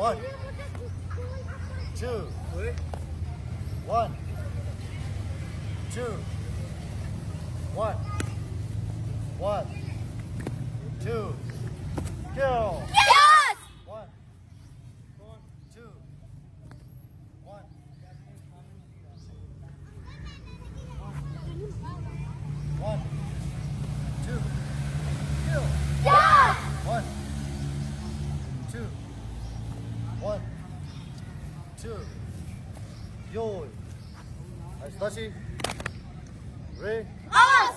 One, two, one, two, one, two, go. Yes! One, two, one, one, two, go. Yes! One, two, one, two, yo. Astashi, Ray. Us!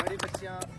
बड़ी बच्चियां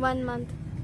1 month.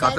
Self